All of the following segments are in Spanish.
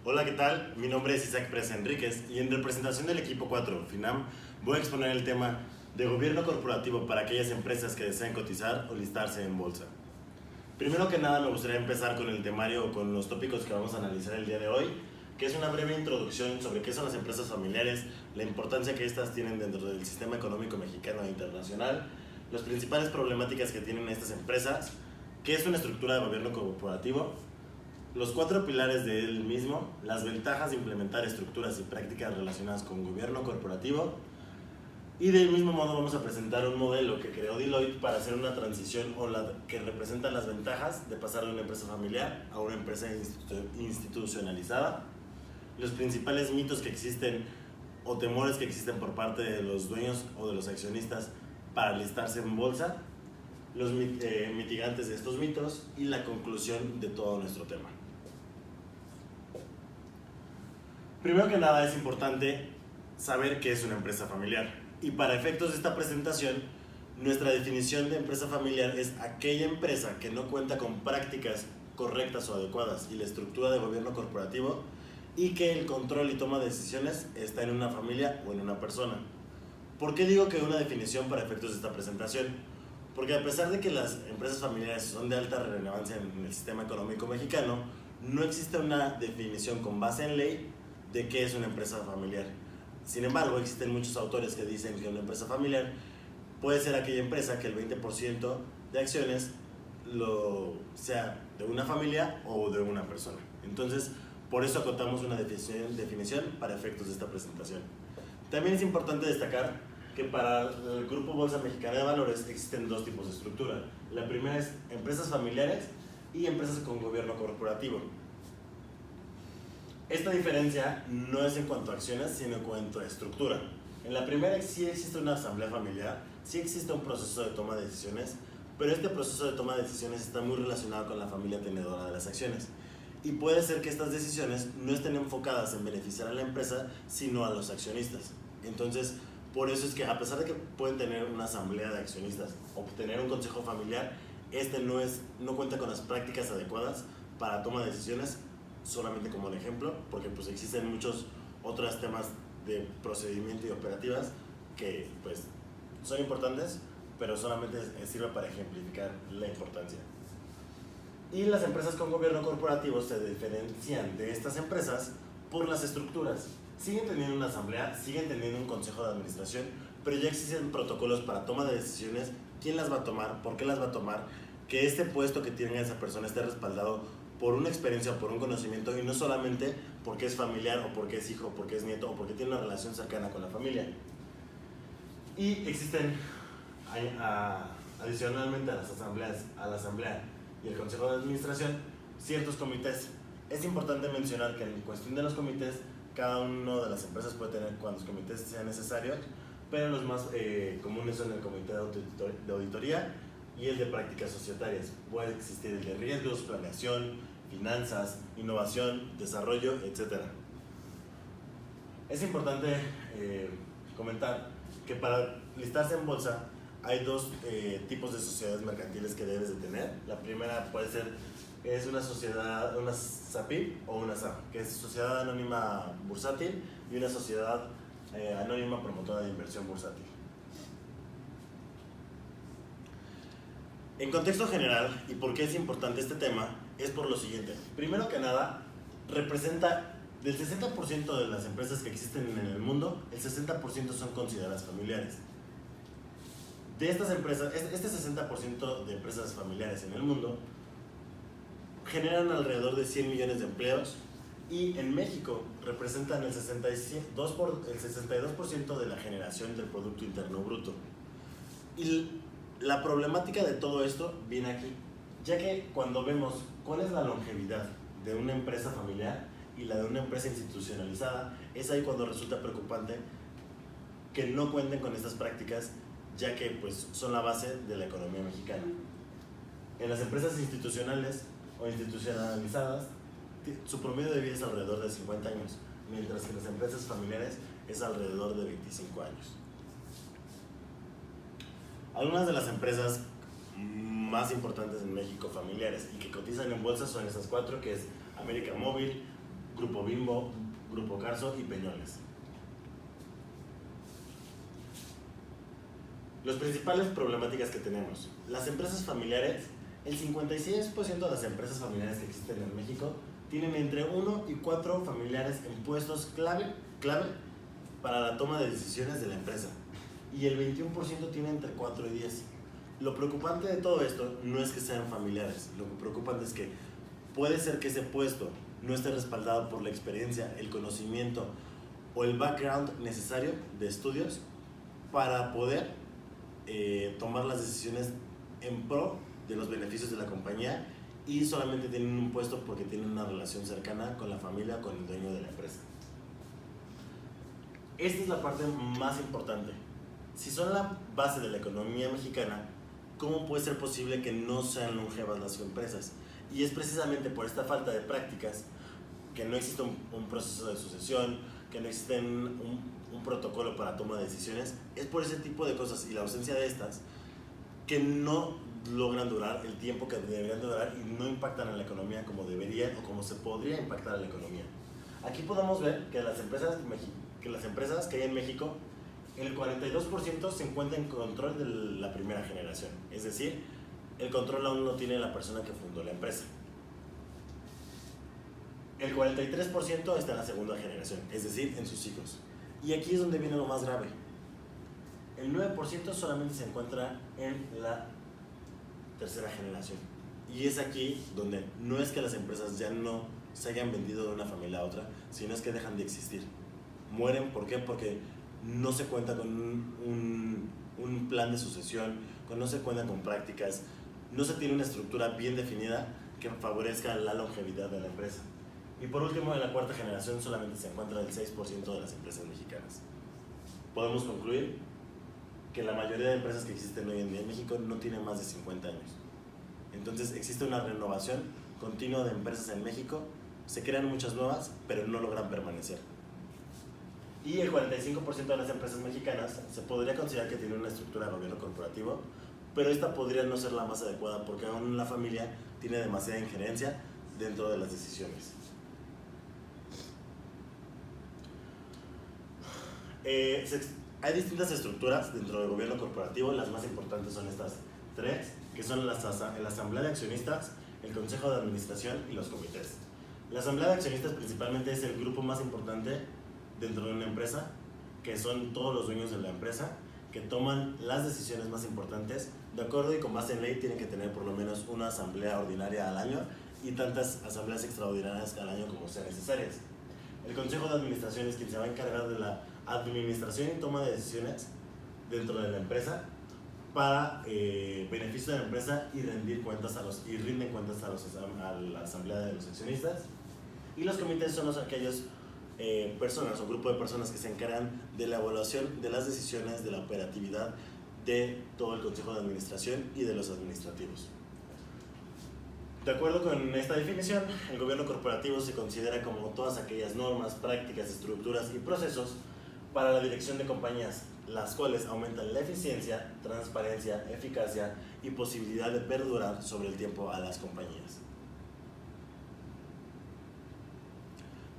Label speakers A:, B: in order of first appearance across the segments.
A: Hola, ¿qué tal? Mi nombre es Isaac Presa Enríquez y en representación del equipo 4 FINAM voy a exponer el tema de gobierno corporativo para aquellas empresas que desean cotizar o listarse en bolsa. Primero que nada me gustaría empezar con el temario o con los tópicos que vamos a analizar el día de hoy, que es una breve introducción sobre qué son las empresas familiares, la importancia que estas tienen dentro del sistema económico mexicano e internacional, las principales problemáticas que tienen estas empresas, qué es una estructura de gobierno corporativo, los 4 pilares de él mismo, las ventajas de implementar estructuras y prácticas relacionadas con gobierno corporativo, y del mismo modo vamos a presentar un modelo que creó Deloitte para hacer una transición que representa las ventajas de pasar de una empresa familiar a una empresa institucionalizada, los principales mitos que existen o temores que existen por parte de los dueños o de los accionistas para listarse en bolsa, los mitigantes de estos mitos y la conclusión de todo nuestro tema. Primero que nada es importante saber qué es una empresa familiar, y para efectos de esta presentación nuestra definición de empresa familiar es aquella empresa que no cuenta con prácticas correctas o adecuadas y la estructura de gobierno corporativo y que el control y toma de decisiones está en una familia o en una persona. ¿Por qué digo que una definición para efectos de esta presentación? Porque a pesar de que las empresas familiares son de alta relevancia en el sistema económico mexicano, no existe una definición con base en ley de qué es una empresa familiar. Sin embargo, existen muchos autores que dicen que una empresa familiar puede ser aquella empresa que el 20% de acciones sea de una familia o de una persona. Entonces, por eso acotamos una definición para efectos de esta presentación. También es importante destacar que para el Grupo Bolsa Mexicana de Valores existen 2 tipos de estructura. La primera es empresas familiares y empresas con gobierno corporativo. Esta diferencia no es en cuanto a acciones, sino en cuanto a estructura. En la primera sí existe una asamblea familiar, sí existe un proceso de toma de decisiones, pero este proceso de toma de decisiones está muy relacionado con la familia tenedora de las acciones. Y puede ser que estas decisiones no estén enfocadas en beneficiar a la empresa, sino a los accionistas. Entonces, por eso es que a pesar de que pueden tener una asamblea de accionistas o tener un consejo familiar, no cuenta con las prácticas adecuadas para toma de decisiones, solamente como un ejemplo, porque pues existen muchos otros temas de procedimiento y operativas que pues son importantes, pero solamente sirve para ejemplificar la importancia. Y las empresas con gobierno corporativo se diferencian de estas empresas por las estructuras. Siguen teniendo una asamblea, siguen teniendo un consejo de administración, pero ya existen protocolos para toma de decisiones, quién las va a tomar, por qué las va a tomar, que este puesto que tiene esa persona esté respaldado por una experiencia o por un conocimiento, y no solamente porque es familiar o porque es hijo o porque es nieto o porque tiene una relación cercana con la familia. Y existen adicionalmente a la asamblea y el consejo de administración ciertos comités. Es importante mencionar que en cuestión de los comités, cada una de las empresas puede tener cuantos comités sean necesarios, pero los más comunes son el comité de auditoría y el de prácticas societarias. Puede existir el de riesgos, planeación, finanzas, innovación, desarrollo, etc. Es importante comentar que para listarse en bolsa hay 2 tipos de sociedades mercantiles que debes de tener. La primera es una sociedad, una SAPIB o una SAP, que es Sociedad Anónima Bursátil, y una Sociedad Anónima Promotora de Inversión Bursátil. En contexto general, y por qué es importante este tema, es por lo siguiente. Primero que nada, representa del 60% de las empresas que existen en el mundo, el 60% son consideradas familiares. De estas empresas, este 60% de empresas familiares en el mundo generan alrededor de 100 millones de empleos, y en México representan el 62% de la generación del Producto Interno Bruto. Y la problemática de todo esto viene aquí, ya que cuando vemos cuál es la longevidad de una empresa familiar y la de una empresa institucionalizada, es ahí cuando resulta preocupante que no cuenten con estas prácticas, ya que pues, son la base de la economía mexicana. En las empresas institucionales o institucionalizadas, su promedio de vida es alrededor de 50 años, mientras que en las empresas familiares es alrededor de 25 años. Algunas de las empresas más importantes en México familiares y que cotizan en bolsa son estas 4, que es América Móvil, Grupo Bimbo, Grupo Carso y Peñoles. Las principales problemáticas que tenemos. Las empresas familiares, el 56% de las empresas familiares que existen en México tienen entre 1 y 4 familiares en puestos clave para la toma de decisiones de la empresa. Y el 21% tiene entre 4 y 10. Lo preocupante de todo esto no es que sean familiares, lo que preocupante es que puede ser que ese puesto no esté respaldado por la experiencia, el conocimiento o el background necesario de estudios para poder tomar las decisiones en pro de los beneficios de la compañía, y solamente tienen un puesto porque tienen una relación cercana con la familia, con el dueño de la empresa. Esta es la parte más importante. Si son la base de la economía mexicana, ¿cómo puede ser posible que no sean longevas las empresas? Y es precisamente por esta falta de prácticas, que no existe un proceso de sucesión, que no existe un protocolo para toma de decisiones. Es por ese tipo de cosas y la ausencia de estas que no logran durar el tiempo que deberían durar y no impactan en la economía como deberían o como se podría impactar en la economía. Aquí podemos ver que las empresas que hay en México, el 42% se encuentra en control de la primera generación, es decir, el control aún no tiene la persona que fundó la empresa. El 43% está en la segunda generación, es decir, en sus hijos. Y aquí es donde viene lo más grave. El 9% solamente se encuentra en la tercera generación. Y es aquí donde no es que las empresas ya no se hayan vendido de una familia a otra, sino es que dejan de existir. Mueren, ¿por qué? Porque no se cuenta con un plan de sucesión, no se cuenta con prácticas, no se tiene una estructura bien definida que favorezca la longevidad de la empresa. Y por último, en la cuarta generación solamente se encuentra el 6% de las empresas mexicanas. Podemos concluir que la mayoría de empresas que existen hoy en día en México no tienen más de 50 años. Entonces existe una renovación continua de empresas en México, se crean muchas nuevas, pero no logran permanecer. Y el 45% de las empresas mexicanas se podría considerar que tienen una estructura de gobierno corporativo, pero esta podría no ser la más adecuada porque aún la familia tiene demasiada injerencia dentro de las decisiones. Hay distintas estructuras dentro del gobierno corporativo. Las más importantes son estas tres, que son la asamblea de accionistas, el consejo de administración y los comités. La asamblea de accionistas principalmente es el grupo más importante dentro de una empresa, que son todos los dueños de la empresa, que toman las decisiones más importantes. De acuerdo y con base en ley, tienen que tener por lo menos una asamblea ordinaria al año y tantas asambleas extraordinarias al año como sean necesarias. El consejo de administración es quien se va a encargar de la administración y toma de decisiones dentro de la empresa para beneficio de la empresa y rinden cuentas a la asamblea de los accionistas. Y los comités son aquellas personas o grupo de personas que se encargan de la evaluación de las decisiones, de la operatividad de todo el consejo de administración y de los administrativos. De acuerdo con esta definición, el gobierno corporativo se considera como todas aquellas normas, prácticas, estructuras y procesos para la dirección de compañías, las cuales aumentan la eficiencia, transparencia, eficacia y posibilidad de perdurar sobre el tiempo a las compañías.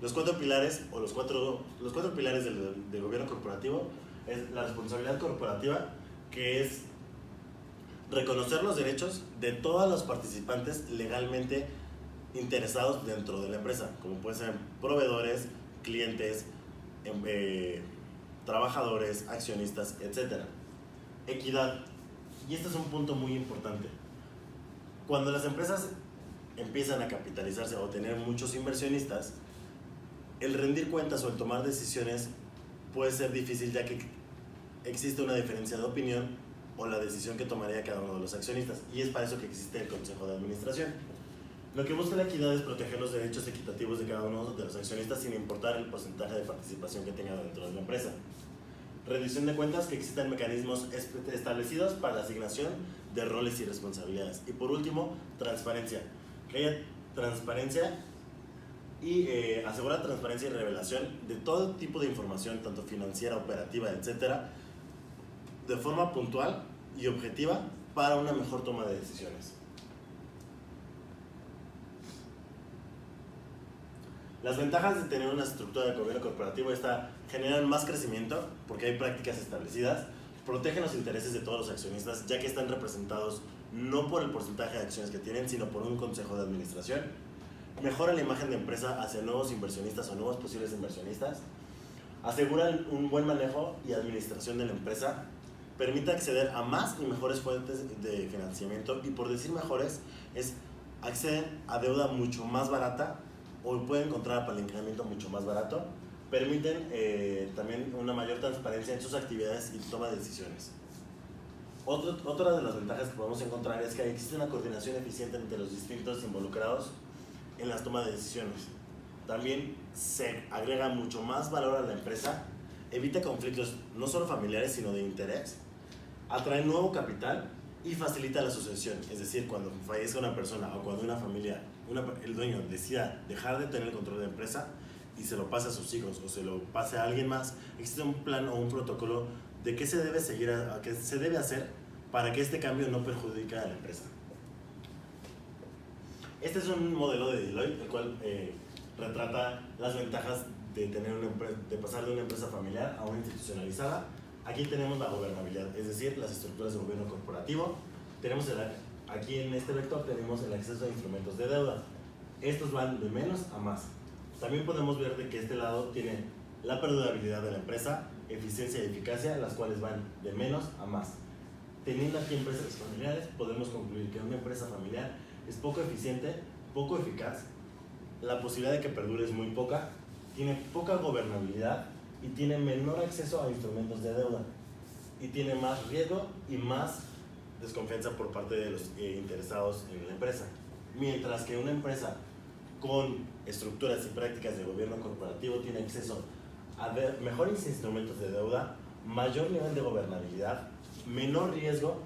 A: Los cuatro pilares del gobierno corporativo es la responsabilidad corporativa, que es reconocer los derechos de todos los participantes legalmente interesados dentro de la empresa, como pueden ser proveedores, clientes, trabajadores, accionistas, etc. Equidad, y este es un punto muy importante. Cuando las empresas empiezan a capitalizarse o tener muchos inversionistas, el rendir cuentas o el tomar decisiones puede ser difícil, ya que existe una diferencia de opinión o la decisión que tomaría cada uno de los accionistas, y es para eso que existe el consejo de administración. Lo que busca la equidad es proteger los derechos equitativos de cada uno de los accionistas sin importar el porcentaje de participación que tenga dentro de la empresa. Rendición de cuentas, que existan mecanismos establecidos para la asignación de roles y responsabilidades. Y por último, transparencia, que haya transparencia y asegurar transparencia y revelación de todo tipo de información, tanto financiera, operativa, etcétera, de forma puntual y objetiva para una mejor toma de decisiones. Las ventajas de tener una estructura de gobierno corporativo generan más crecimiento porque hay prácticas establecidas, protegen los intereses de todos los accionistas ya que están representados no por el porcentaje de acciones que tienen, sino por un consejo de administración, mejora la imagen de empresa hacia nuevos inversionistas o nuevos posibles inversionistas, aseguran un buen manejo y administración de la empresa, permite acceder a más y mejores fuentes de financiamiento y por decir mejores acceden a deuda mucho más barata o pueden encontrar apalancamiento mucho más barato, permiten también una mayor transparencia en sus actividades y toma de decisiones. Otra de las ventajas que podemos encontrar es que existe una coordinación eficiente entre los distintos involucrados en las tomas de decisiones. También se agrega mucho más valor a la empresa, evita conflictos no solo familiares sino de interés, atrae nuevo capital y facilita la sucesión. Es decir, cuando fallezca una persona o cuando una familia, el dueño decida dejar de tener el control de la empresa y se lo pase a sus hijos o se lo pase a alguien más, existe un plan o un protocolo de qué se debe seguir, qué se debe hacer para que este cambio no perjudique a la empresa. Este es un modelo de Deloitte, el cual retrata las ventajas de pasar de una empresa familiar a una institucionalizada. Aquí tenemos la gobernabilidad, es decir, las estructuras de gobierno corporativo. Aquí en este vector tenemos el acceso a instrumentos de deuda. Estos van de menos a más. También podemos ver de que este lado tiene la perdurabilidad de la empresa, eficiencia y eficacia, las cuales van de menos a más. Teniendo aquí empresas familiares, podemos concluir que una empresa familiar es poco eficiente, poco eficaz, la posibilidad de que perdure es muy poca, tiene poca gobernabilidad y tiene menor acceso a instrumentos de deuda y tiene más riesgo y más desconfianza por parte de los interesados en la empresa. Mientras que una empresa con estructuras y prácticas de gobierno corporativo tiene acceso a mejores instrumentos de deuda, mayor nivel de gobernabilidad, menor riesgo,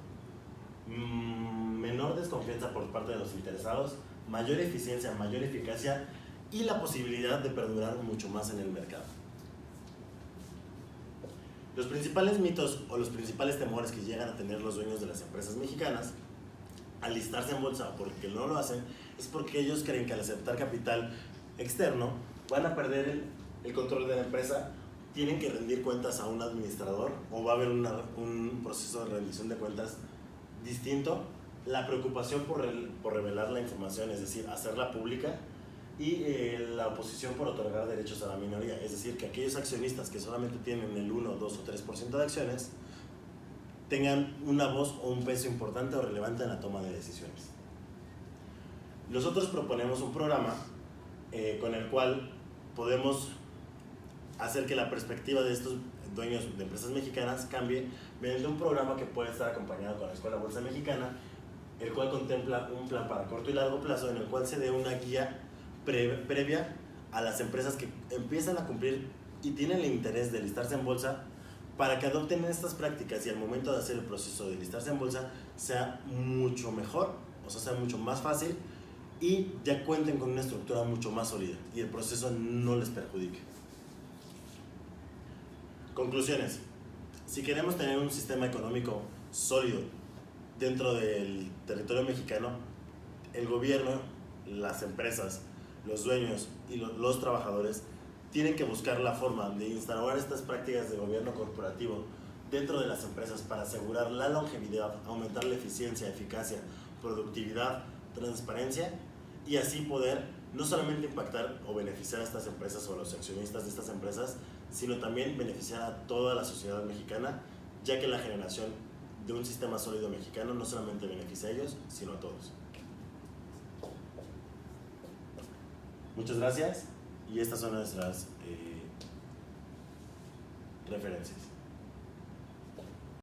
A: menor desconfianza por parte de los interesados, mayor eficiencia, mayor eficacia y la posibilidad de perdurar mucho más en el mercado. Los principales mitos o los principales temores que llegan a tener los dueños de las empresas mexicanas al listarse en bolsa o porque no lo hacen es porque ellos creen que al aceptar capital externo van a perder el control de la empresa, tienen que rendir cuentas a un administrador o va a haber un proceso de rendición de cuentas distinto, la preocupación por revelar la información, es decir, hacerla pública, y la oposición por otorgar derechos a la minoría, es decir, que aquellos accionistas que solamente tienen el 1, 2 o 3% de acciones tengan una voz o un peso importante o relevante en la toma de decisiones. Nosotros proponemos un programa con el cual podemos hacer que la perspectiva de estos dueños de empresas mexicanas cambie mediante un programa que puede estar acompañado con la Escuela Bolsa Mexicana, el cual contempla un plan para corto y largo plazo en el cual se dé una guía previa a las empresas que empiezan a cumplir y tienen el interés de listarse en bolsa para que adopten estas prácticas y al momento de hacer el proceso de listarse en bolsa sea mucho mejor, o sea mucho más fácil y ya cuenten con una estructura mucho más sólida y el proceso no les perjudique. Conclusiones. Si queremos tener un sistema económico sólido dentro del territorio mexicano, el gobierno, las empresas, los dueños y los trabajadores tienen que buscar la forma de instaurar estas prácticas de gobierno corporativo dentro de las empresas para asegurar la longevidad, aumentar la eficiencia, eficacia, productividad, transparencia y así poder no solamente impactar o beneficiar a estas empresas o a los accionistas de estas empresas, sino también beneficiar a toda la sociedad mexicana, ya que la generación de un sistema sólido mexicano no solamente beneficia a ellos, sino a todos. Muchas gracias y estas son nuestras referencias.